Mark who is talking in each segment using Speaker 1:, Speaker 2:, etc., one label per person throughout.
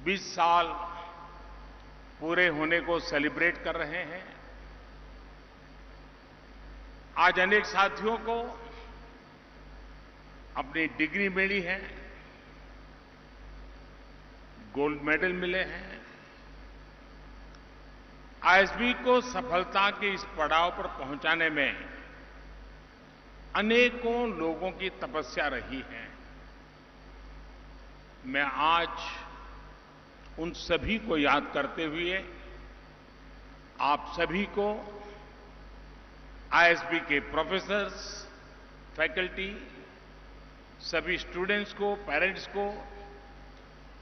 Speaker 1: 20 साल पूरे होने को सेलिब्रेट कर रहे हैं। आज अनेक साथियों को अपनी डिग्री मिली है, गोल्ड मेडल मिले हैं। आईएसबी को सफलता के इस पड़ाव पर पहुंचाने में अनेकों लोगों की तपस्या रही है। मैं आज उन सभी को याद करते हुए आप सभी को, आईएसबी के प्रोफेसर्स, फैकल्टी, सभी स्टूडेंट्स को, पेरेंट्स को,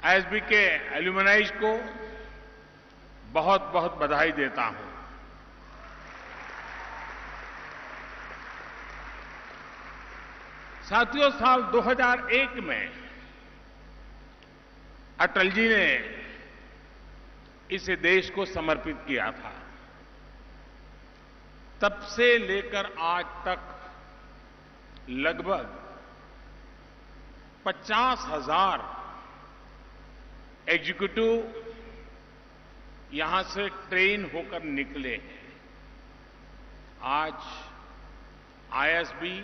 Speaker 1: आईएसबी के एल्यूमनाइज को बहुत बहुत बधाई देता हूं। साथियों, साल 2001 में अटल जी ने इसे देश को समर्पित किया था। तब से लेकर आज तक लगभग 50,000 एग्जीक्यूटिव यहां से ट्रेन होकर निकले हैं। आज आईएसबी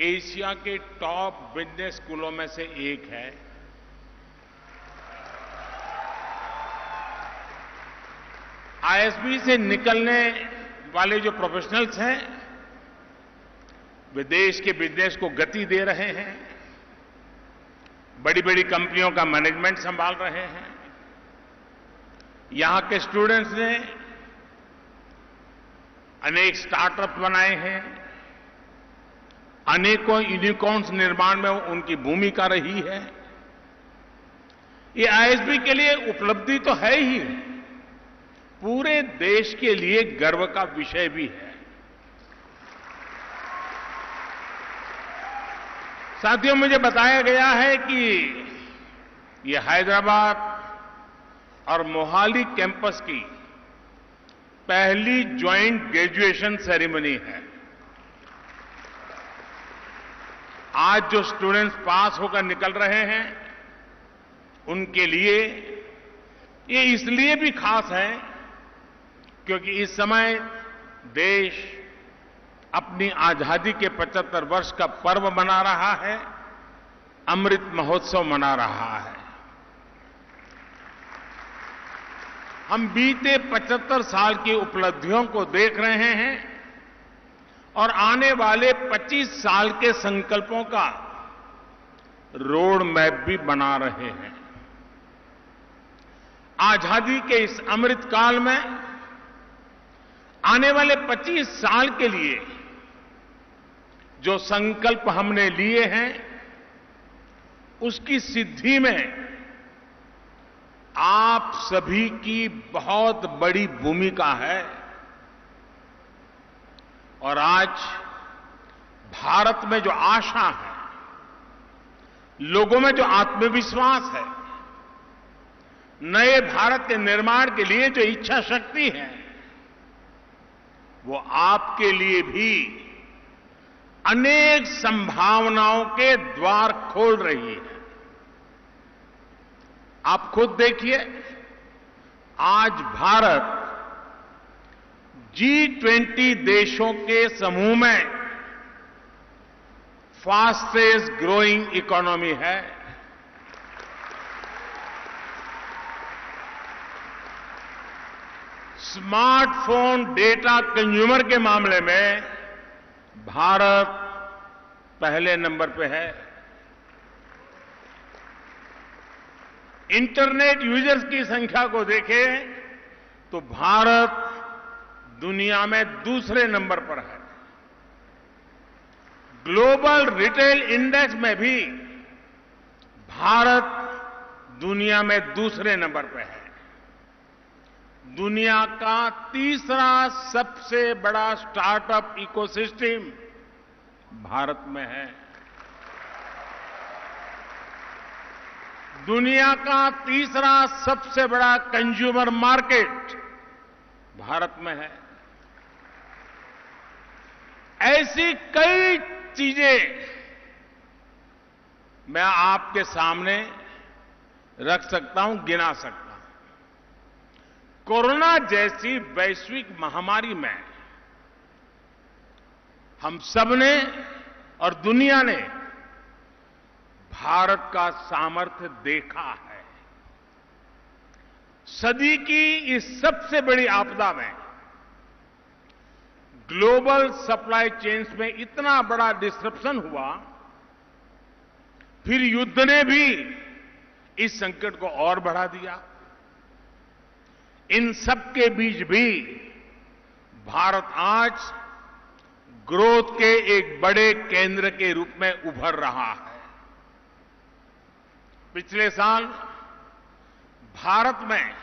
Speaker 1: एशिया के टॉप बिजनेस स्कूलों में से एक है। आईएसबी से निकलने वाले जो प्रोफेशनल्स हैं, वे देश के बिजनेस को गति दे रहे हैं, बड़ी बड़ी कंपनियों का मैनेजमेंट संभाल रहे हैं। यहां के स्टूडेंट्स ने अनेक स्टार्टअप बनाए हैं, अनेकों यूनिकॉर्न्स निर्माण में उनकी भूमिका रही है। ये आईएसबी के लिए उपलब्धि तो है ही, पूरे देश के लिए गर्व का विषय भी है। साथियों, मुझे बताया गया है कि ये हैदराबाद और मोहाली कैंपस की पहली ज्वाइंट ग्रेजुएशन सेरेमनी है। आज जो स्टूडेंट्स पास होकर निकल रहे हैं, उनके लिए ये इसलिए भी खास है क्योंकि इस समय देश अपनी आजादी के 75 वर्ष का पर्व मना रहा है, अमृत महोत्सव मना रहा है। हम बीते 75 साल की उपलब्धियों को देख रहे हैं और आने वाले 25 साल के संकल्पों का रोड मैप भी बना रहे हैं। आजादी के इस अमृत काल में आने वाले 25 साल के लिए जो संकल्प हमने लिए हैं, उसकी सिद्धि में आप सभी की बहुत बड़ी भूमिका है। और आज भारत में जो आशा है, लोगों में जो आत्मविश्वास है, नए भारत के निर्माण के लिए जो इच्छा शक्ति है, वो आपके लिए भी अनेक संभावनाओं के द्वार खोल रही है। आप खुद देखिए, आज भारत G20 देशों के समूह में फास्टेस्ट ग्रोइंग इकोनॉमी है। स्मार्टफोन डेटा कंज्यूमर के मामले में भारत पहले नंबर पे है। इंटरनेट यूजर्स की संख्या को देखें तो भारत दुनिया में दूसरे नंबर पर है। ग्लोबल रिटेल इंडेक्स में भी भारत दुनिया में दूसरे नंबर पर है। दुनिया का तीसरा सबसे बड़ा स्टार्टअप इकोसिस्टम भारत में है। दुनिया का तीसरा सबसे बड़ा कंज्यूमर मार्केट भारत में है। ऐसी कई चीजें मैं आपके सामने रख सकता हूं, गिना सकता हूं। कोरोना जैसी वैश्विक महामारी में हम सबने और दुनिया ने भारत का सामर्थ्य देखा है। सदी की इस सबसे बड़ी आपदा में ग्लोबल सप्लाई चेन्स में इतना बड़ा डिस्रप्शन हुआ, फिर युद्ध ने भी इस संकट को और बढ़ा दिया। इन सबके बीच भी भारत आज ग्रोथ के एक बड़े केंद्र के रूप में उभर रहा है। पिछले साल भारत में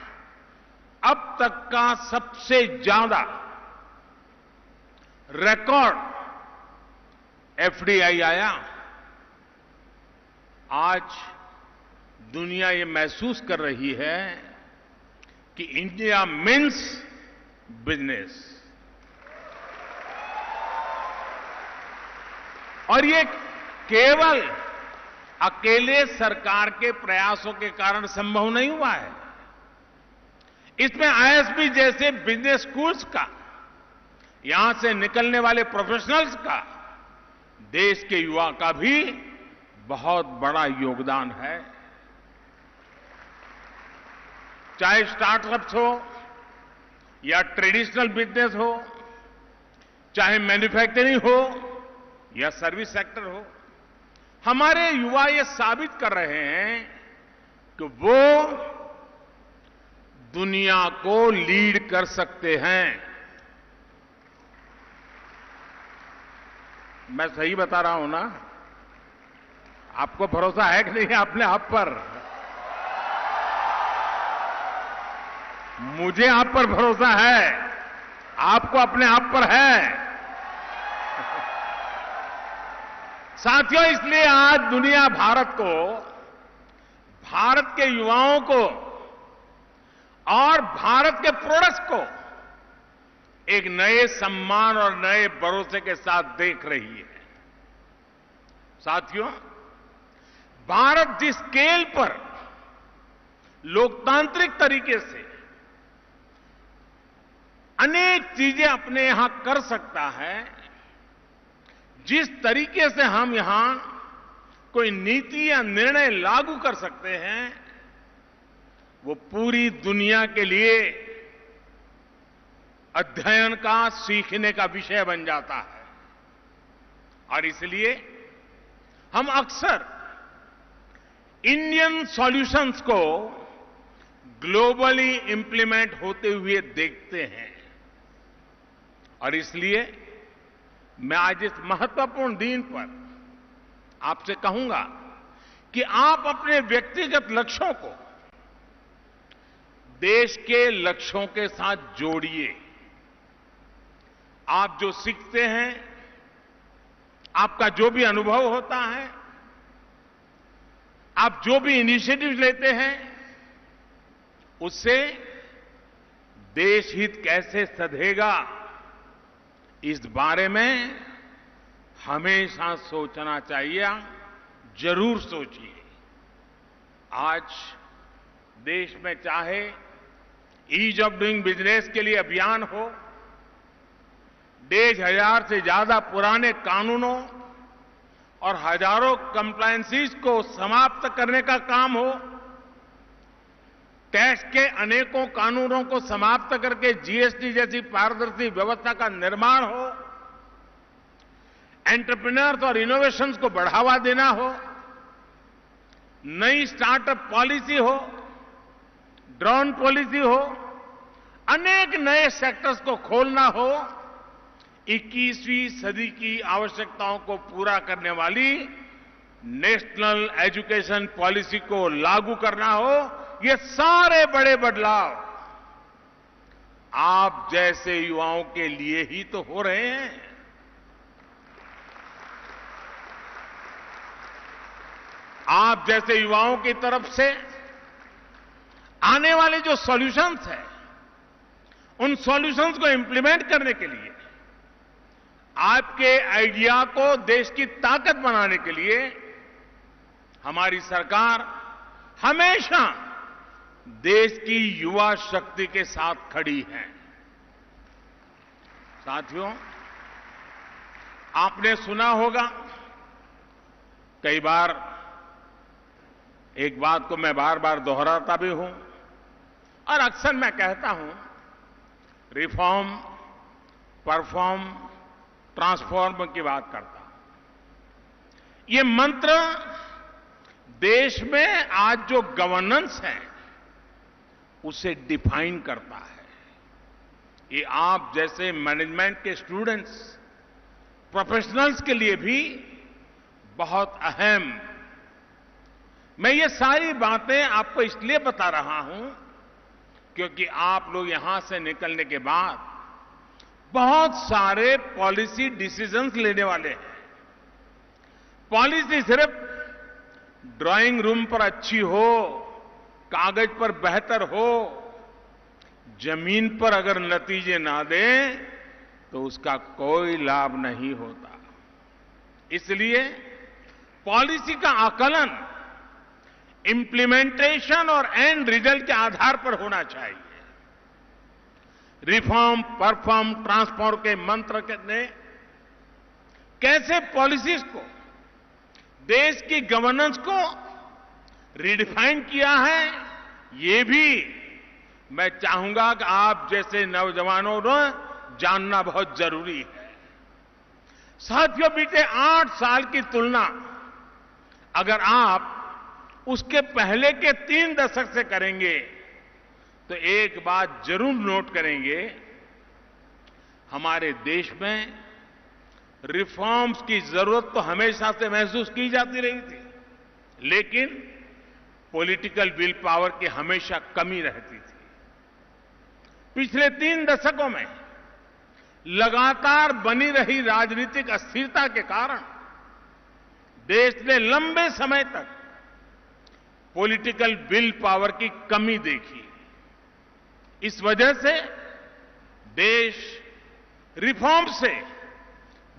Speaker 1: अब तक का सबसे ज्यादा रिकॉर्ड एफडीआई आया। आज दुनिया ये महसूस कर रही है कि इंडिया मीन्स बिजनेस, और ये केवल अकेले सरकार के प्रयासों के कारण संभव नहीं हुआ है। इसमें आईएसबी जैसे बिजनेस स्कूल्स का, यहां से निकलने वाले प्रोफेशनल्स का, देश के युवा का भी बहुत बड़ा योगदान है। चाहे स्टार्टअप्स हो या ट्रेडिशनल बिजनेस हो, चाहे मैन्युफैक्चरिंग हो या सर्विस सेक्टर हो, हमारे युवा ये साबित कर रहे हैं कि वो दुनिया को लीड कर सकते हैं। मैं सही बता रहा हूं ना? आपको भरोसा है कि नहीं अपने आप पर? मुझे आप पर भरोसा है, आपको अपने आप पर है। साथियों, इसलिए आज दुनिया भारत को, भारत के युवाओं को और भारत के प्रोडक्ट्स को एक नए सम्मान और नए भरोसे के साथ देख रही है। साथियों, भारत जिस स्केल पर लोकतांत्रिक तरीके से अनेक चीजें अपने यहां कर सकता है, जिस तरीके से हम यहां कोई नीति या निर्णय लागू कर सकते हैं, वो पूरी दुनिया के लिए अध्ययन का, सीखने का विषय बन जाता है। और इसलिए हम अक्सर इंडियन सॉल्यूशंस को ग्लोबली इंप्लीमेंट होते हुए देखते हैं। और इसलिए मैं आज इस महत्वपूर्ण दिन पर आपसे कहूंगा कि आप अपने व्यक्तिगत लक्ष्यों को देश के लक्ष्यों के साथ जोड़िए। आप जो सीखते हैं, आपका जो भी अनुभव होता है, आप जो भी इनिशिएटिव लेते हैं, उससे देश हित कैसे सधेगा, इस बारे में हमेशा सोचना चाहिए। जरूर सोचिए। आज देश में चाहे ईज ऑफ डूइंग बिजनेस के लिए अभियान हो, 1,500 से ज्यादा पुराने कानूनों और हजारों कंप्लायंसेस को समाप्त करने का काम हो, टैक्स के अनेकों कानूनों को समाप्त करके जीएसटी जैसी पारदर्शी व्यवस्था का निर्माण हो, एंटरप्रेन्योर्स और इनोवेशंस को बढ़ावा देना हो, नई स्टार्टअप पॉलिसी हो, ड्रोन पॉलिसी हो, अनेक नए सेक्टर्स को खोलना हो, 21वीं सदी की आवश्यकताओं को पूरा करने वाली नेशनल एजुकेशन पॉलिसी को लागू करना हो, ये सारे बड़े बदलाव आप जैसे युवाओं के लिए ही तो हो रहे हैं। आप जैसे युवाओं की तरफ से आने वाले जो सॉल्यूशंस हैं, उन सॉल्यूशंस को इंप्लीमेंट करने के लिए, आपके आइडिया को देश की ताकत बनाने के लिए हमारी सरकार हमेशा देश की युवा शक्ति के साथ खड़ी हैं। साथियों, आपने सुना होगा, कई बार एक बात को मैं बार बार दोहराता भी हूं और अक्सर मैं कहता हूं, रिफॉर्म, परफॉर्म, ट्रांसफॉर्म की बात करता हूं। ये मंत्र देश में आज जो गवर्नेंस है उसे डिफाइन करता है। ये आप जैसे मैनेजमेंट के स्टूडेंट्स, प्रोफेशनल्स के लिए भी बहुत अहम। मैं ये सारी बातें आपको इसलिए बता रहा हूं क्योंकि आप लोग यहां से निकलने के बाद बहुत सारे पॉलिसी डिसीजंस लेने वाले हैं। पॉलिसी सिर्फ ड्राइंग रूम पर अच्छी हो, कागज पर बेहतर हो, जमीन पर अगर नतीजे ना दे तो उसका कोई लाभ नहीं होता। इसलिए पॉलिसी का आकलन इंप्लीमेंटेशन और एंड रिजल्ट के आधार पर होना चाहिए। रिफॉर्म, परफॉर्म, ट्रांसफॉर्म के मंत्र ने कैसे पॉलिसीज को, देश की गवर्नेंस को रिडिफाइन किया है, ये भी मैं चाहूंगा कि आप जैसे नौजवानों को जानना बहुत जरूरी है। साथियों, बीते 8 साल की तुलना अगर आप उसके पहले के 3 दशक से करेंगे तो एक बात जरूर नोट करेंगे, हमारे देश में रिफॉर्म्स की जरूरत तो हमेशा से महसूस की जाती रही थी, लेकिन पॉलिटिकल विल पावर की हमेशा कमी रहती थी। पिछले 3 दशकों में लगातार बनी रही राजनीतिक अस्थिरता के कारण देश ने लंबे समय तक पॉलिटिकल विल पावर की कमी देखी। इस वजह से देश रिफॉर्म से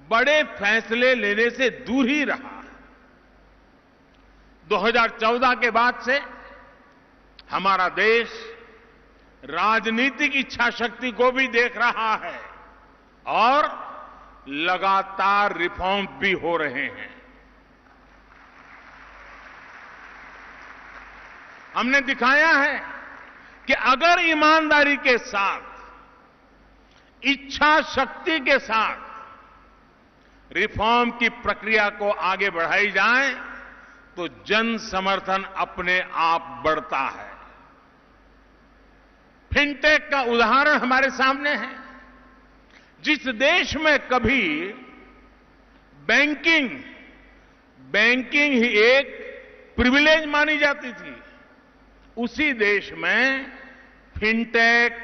Speaker 1: बड़े फैसले लेने से दूर ही रहा। 2014 के बाद से हमारा देश राजनीतिक इच्छा शक्ति को भी देख रहा है और लगातार रिफॉर्म भी हो रहे हैं। हमने दिखाया है कि अगर ईमानदारी के साथ, इच्छा शक्ति के साथ रिफॉर्म की प्रक्रिया को आगे बढ़ाई जाए तो जन समर्थन अपने आप बढ़ता है। फिनटेक का उदाहरण हमारे सामने है। जिस देश में कभी बैंकिंग ही एक प्रिविलेज मानी जाती थी, उसी देश में फिनटेक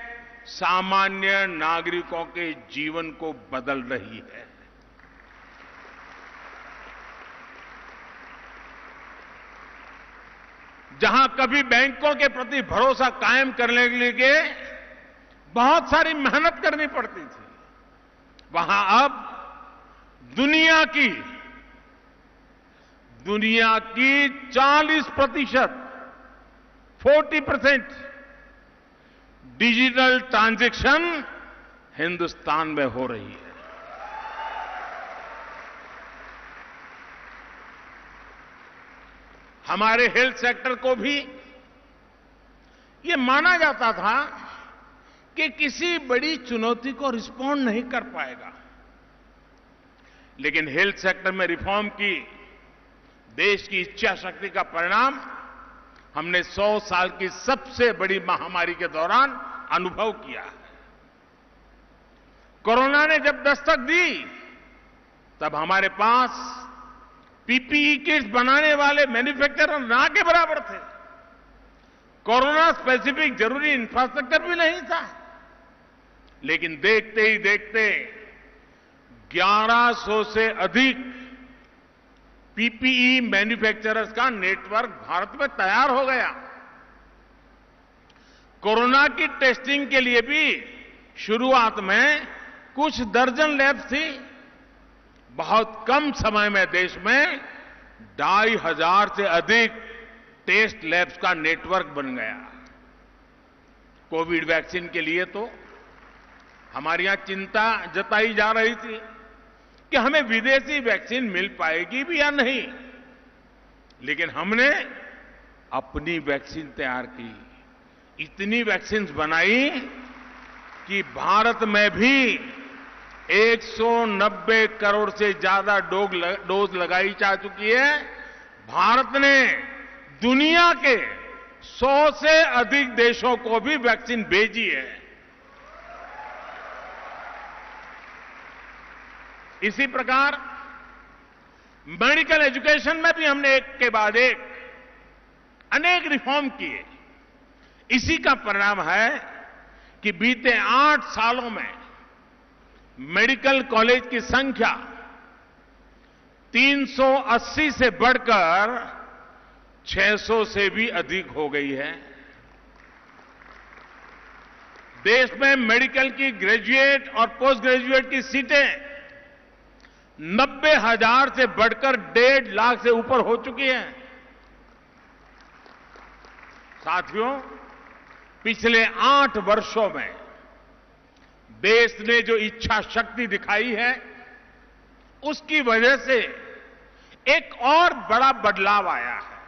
Speaker 1: सामान्य नागरिकों के जीवन को बदल रही है। जहां कभी बैंकों के प्रति भरोसा कायम करने के लिए बहुत सारी मेहनत करनी पड़ती थी, वहां अब दुनिया की 40% डिजिटल ट्रांजैक्शन हिंदुस्तान में हो रही है। हमारे हेल्थ सेक्टर को भी ये माना जाता था कि किसी बड़ी चुनौती को रिस्पॉन्ड नहीं कर पाएगा, लेकिन हेल्थ सेक्टर में रिफॉर्म की देश की इच्छा शक्ति का परिणाम हमने 100 साल की सबसे बड़ी महामारी के दौरान अनुभव किया है। कोरोना ने जब दस्तक दी तब हमारे पास पीपीई किट्स बनाने वाले मैन्युफैक्चरर ना के बराबर थे। कोरोना स्पेसिफिक जरूरी इंफ्रास्ट्रक्चर भी नहीं था, लेकिन देखते ही देखते 1100 से अधिक पीपीई मैन्युफैक्चरर्स का नेटवर्क भारत में तैयार हो गया। कोरोना की टेस्टिंग के लिए भी शुरुआत में कुछ दर्जन लैब्स थी। बहुत कम समय में देश में 2500 से अधिक टेस्ट लैब्स का नेटवर्क बन गया। कोविड वैक्सीन के लिए तो हमारे यहां चिंता जताई जा रही थी कि हमें विदेशी वैक्सीन मिल पाएगी भी या नहीं, लेकिन हमने अपनी वैक्सीन तैयार की, इतनी वैक्सीन बनाई कि भारत में भी 190 करोड़ से ज्यादा डोज लगाई जा चुकी है। भारत ने दुनिया के 100 से अधिक देशों को भी वैक्सीन भेजी है। इसी प्रकार मेडिकल एजुकेशन में भी हमने एक के बाद एक अनेक रिफॉर्म किए। इसी का परिणाम है कि बीते 8 सालों में मेडिकल कॉलेज की संख्या 380 से बढ़कर 600 से भी अधिक हो गई है। देश में मेडिकल की ग्रेजुएट और पोस्ट ग्रेजुएट की सीटें 90,000 से बढ़कर 1.5 लाख से ऊपर हो चुकी हैं। साथियों, पिछले 8 वर्षों में देश ने जो इच्छा शक्ति दिखाई है, उसकी वजह से एक और बड़ा बदलाव आया है।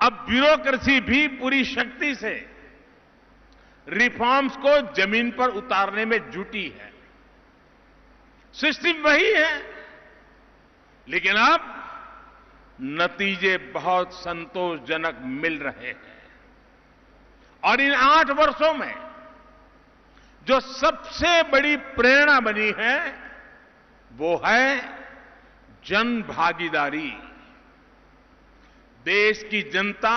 Speaker 1: अब ब्यूरोक्रेसी भी पूरी शक्ति से रिफॉर्म्स को जमीन पर उतारने में जुटी है। सिस्टम वही है, लेकिन अब नतीजे बहुत संतोषजनक मिल रहे हैं। और इन 8 वर्षों में जो सबसे बड़ी प्रेरणा बनी है, वो है जन भागीदारी। देश की जनता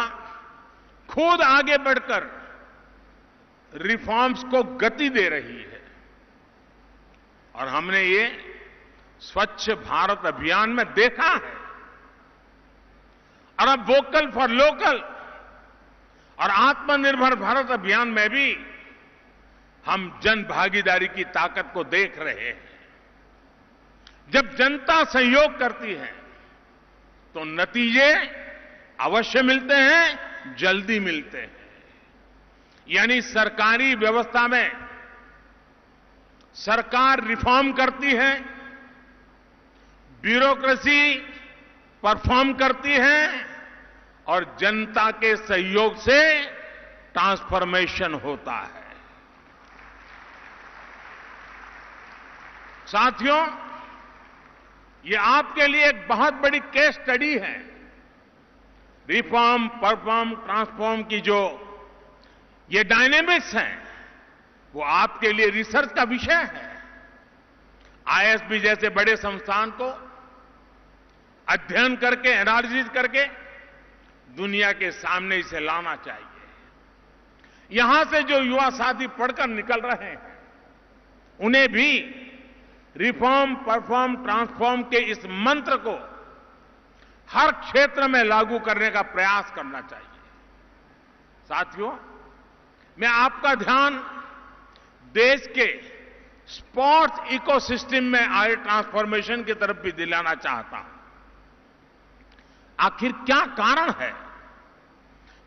Speaker 1: खुद आगे बढ़कर रिफॉर्म्स को गति दे रही है। और हमने ये स्वच्छ भारत अभियान में देखा है। और अब वोकल फॉर लोकल और आत्मनिर्भर भारत अभियान में भी हम जन भागीदारी की ताकत को देख रहे हैं। जब जनता सहयोग करती है तो नतीजे अवश्य मिलते हैं, जल्दी मिलते हैं। यानी सरकारी व्यवस्था में सरकार रिफॉर्म करती है, ब्यूरोक्रेसी परफॉर्म करती है और जनता के सहयोग से ट्रांसफॉर्मेशन होता है। साथियों, ये आपके लिए एक बहुत बड़ी केस स्टडी है। रिफॉर्म, परफॉर्म, ट्रांसफॉर्म की जो ये डायनेमिक्स हैं, वो आपके लिए रिसर्च का विषय है। आईएसबी जैसे बड़े संस्थान को अध्ययन करके, एनालिसिस करके दुनिया के सामने इसे लाना चाहिए। यहां से जो युवा साथी पढ़कर निकल रहे हैं, उन्हें भी रिफॉर्म, परफॉर्म, ट्रांसफॉर्म के इस मंत्र को हर क्षेत्र में लागू करने का प्रयास करना चाहिए। साथियों, मैं आपका ध्यान देश के स्पोर्ट्स इकोसिस्टम में आए ट्रांसफॉर्मेशन की तरफ भी दिलाना चाहता हूं। आखिर क्या कारण है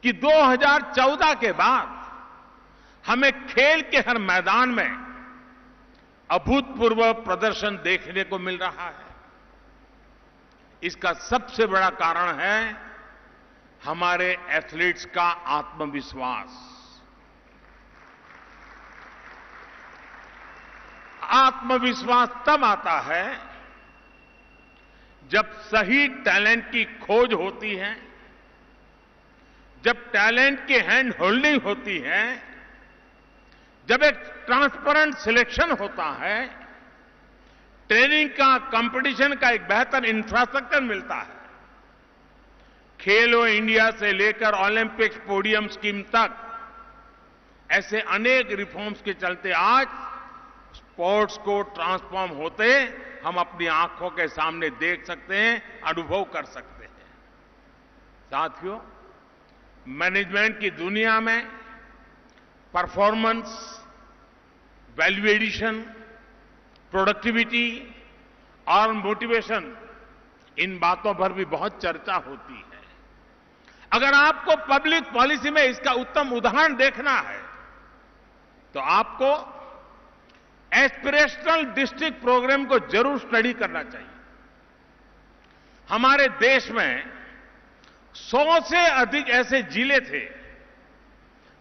Speaker 1: कि 2014 के बाद हमें खेल के हर मैदान में अभूतपूर्व प्रदर्शन देखने को मिल रहा है? इसका सबसे बड़ा कारण है हमारे एथलीट्स का आत्मविश्वास। आत्मविश्वास तब आता है जब सही टैलेंट की खोज होती है, जब टैलेंट की हैंड होल्डिंग होती है, जब एक ट्रांसपेरेंट सिलेक्शन होता है, ट्रेनिंग का, कंपटीशन का एक बेहतर इंफ्रास्ट्रक्चर मिलता है। खेलो इंडिया से लेकर ओलंपिक्स पोडियम स्कीम तक ऐसे अनेक रिफॉर्म्स के चलते आज स्पोर्ट्स को ट्रांसफॉर्म होते हम अपनी आंखों के सामने देख सकते हैं, अनुभव कर सकते हैं। साथियों, मैनेजमेंट की दुनिया में परफॉर्मेंस, वैल्यू एडिशन, प्रोडक्टिविटी और मोटिवेशन, इन बातों पर भी बहुत चर्चा होती है। अगर आपको पब्लिक पॉलिसी में इसका उत्तम उदाहरण देखना है तो आपको एस्पिरेशनल डिस्ट्रिक्ट प्रोग्राम को जरूर स्टडी करना चाहिए। हमारे देश में 100 से अधिक ऐसे जिले थे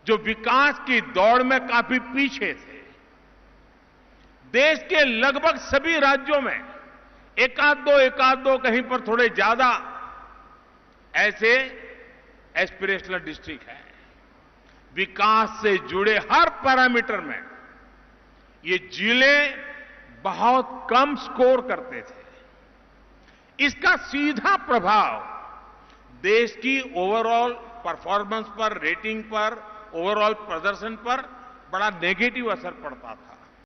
Speaker 1: जो विकास की दौड़ में काफी पीछे थे। देश के लगभग सभी राज्यों में एकाध दो कहीं पर थोड़े ज्यादा ऐसे एस्पिरेशनल डिस्ट्रिक्ट है। विकास से जुड़े हर पैरामीटर में ये जिले बहुत कम स्कोर करते थे। इसका सीधा प्रभाव देश की ओवरऑल परफॉर्मेंस पर, रेटिंग पर, ओवरऑल प्रदर्शन पर बड़ा नेगेटिव असर पड़ता था।